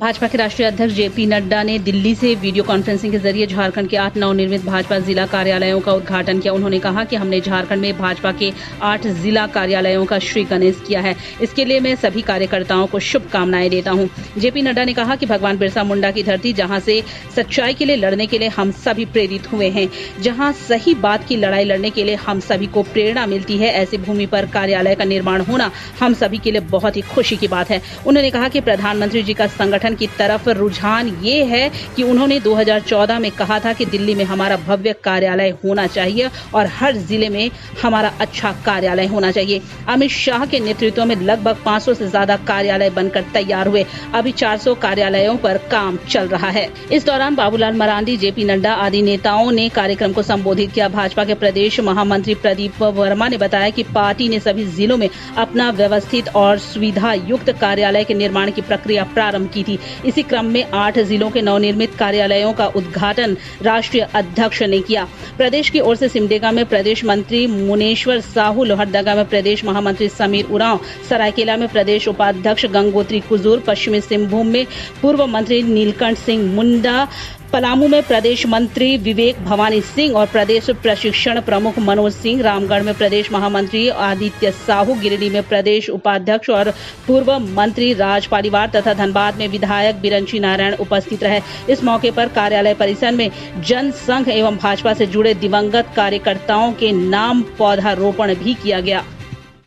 भाजपा के राष्ट्रीय अध्यक्ष जेपी नड्डा ने दिल्ली से वीडियो कॉन्फ्रेंसिंग के जरिए झारखंड के 8 नवनिर्मित भाजपा जिला कार्यालयों का उद्घाटन किया। उन्होंने कहा कि हमने झारखंड में भाजपा के 8 जिला कार्यालयों का श्री गणेश किया है। इसके लिए मैं सभी कार्यकर्ताओं को शुभकामनाएं देता हूं। जेपी नड्डा ने कहा कि भगवान बिरसा मुंडा की धरती, जहां से सच्चाई के लिए लड़ने के लिए हम सभी प्रेरित हुए हैं, जहां सही बात की लड़ाई लड़ने के लिए हम सभी को प्रेरणा मिलती है, ऐसी भूमि पर कार्यालय का निर्माण होना हम सभी के लिए बहुत ही खुशी की बात है। उन्होंने कहा कि प्रधानमंत्री जी का संगठन की तरफ रुझान ये है कि उन्होंने 2014 में कहा था कि दिल्ली में हमारा भव्य कार्यालय होना चाहिए और हर जिले में हमारा अच्छा कार्यालय होना चाहिए। अमित शाह के नेतृत्व में लगभग 500 से ज्यादा कार्यालय बनकर तैयार हुए। अभी 400 कार्यालयों पर काम चल रहा है। इस दौरान बाबूलाल मरांडी, जेपी नड्डा आदि नेताओं ने कार्यक्रम को संबोधित किया। भाजपा के प्रदेश महामंत्री प्रदीप वर्मा ने बताया कि पार्टी ने सभी जिलों में अपना व्यवस्थित और सुविधा युक्त कार्यालय के निर्माण की प्रक्रिया प्रारंभ की थी। इसी क्रम में 8 जिलों के नवनिर्मित कार्यालयों का उद्घाटन राष्ट्रीय अध्यक्ष ने किया। प्रदेश की ओर से सिमडेगा में प्रदेश मंत्री मुनेश्वर साहू, लोहरदगा में प्रदेश महामंत्री समीर उरांव, सरायकेला में प्रदेश उपाध्यक्ष गंगोत्री कुजूर, पश्चिमी सिंहभूम में पूर्व मंत्री नीलकंठ सिंह मुंडा, पलामू में प्रदेश मंत्री विवेक भवानी सिंह और प्रदेश प्रशिक्षण प्रमुख मनोज सिंह, रामगढ़ में प्रदेश महामंत्री आदित्य साहू, गिरिडीह में प्रदेश उपाध्यक्ष और पूर्व मंत्री राज पालीवाल तथा धनबाद में विधायक बिरंची नारायण उपस्थित रहे। इस मौके पर कार्यालय परिसर में जनसंघ एवं भाजपा से जुड़े दिवंगत कार्यकर्ताओं के नाम पौधारोपण भी किया गया।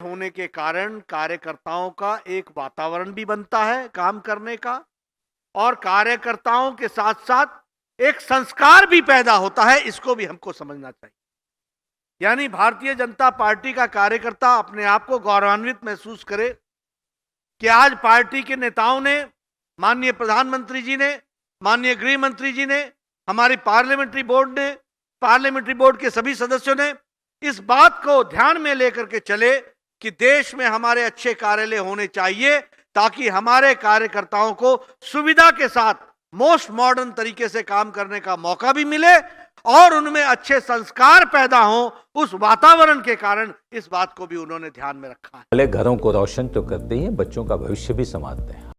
होने के कारण कार्यकर्ताओं का एक वातावरण भी बनता है काम करने का, और कार्यकर्ताओं के साथ साथ एक संस्कार भी पैदा होता है। इसको भी हमको समझना चाहिए। यानी भारतीय जनता पार्टी का कार्यकर्ता अपने आप को गौरवान्वित महसूस करे कि आज पार्टी के नेताओं ने, माननीय प्रधानमंत्री जी ने, माननीय गृह मंत्री जी ने, हमारी पार्लियामेंट्री बोर्ड के सभी सदस्यों ने इस बात को ध्यान में लेकर के चले कि देश में हमारे अच्छे कार्यालय होने चाहिए, ताकि हमारे कार्यकर्ताओं को सुविधा के साथ मोस्ट मॉडर्न तरीके से काम करने का मौका भी मिले और उनमें अच्छे संस्कार पैदा हो। उस वातावरण के कारण इस बात को भी उन्होंने ध्यान में रखा है। पहले घरों को रोशन तो करते हैं, बच्चों का भविष्य भी संवारते हैं।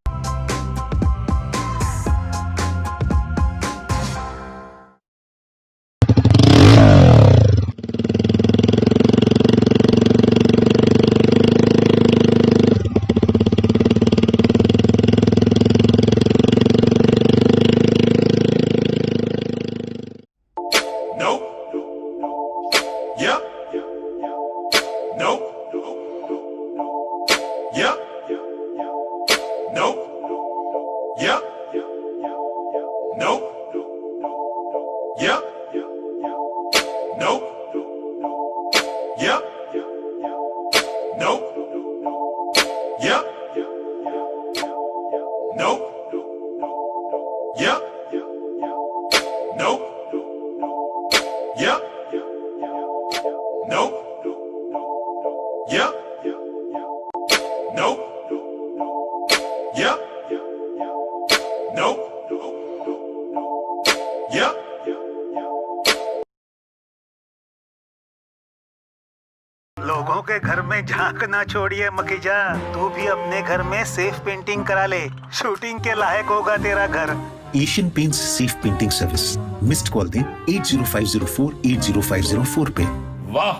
लोगों के घर में झांक ना छोड़िए मखीजा, तू भी अपने घर में सेफ पेंटिंग करा ले। शूटिंग के लायक होगा तेरा घर। Asian paints safe painting service. Missed call दें 8050480504 पे। वाह।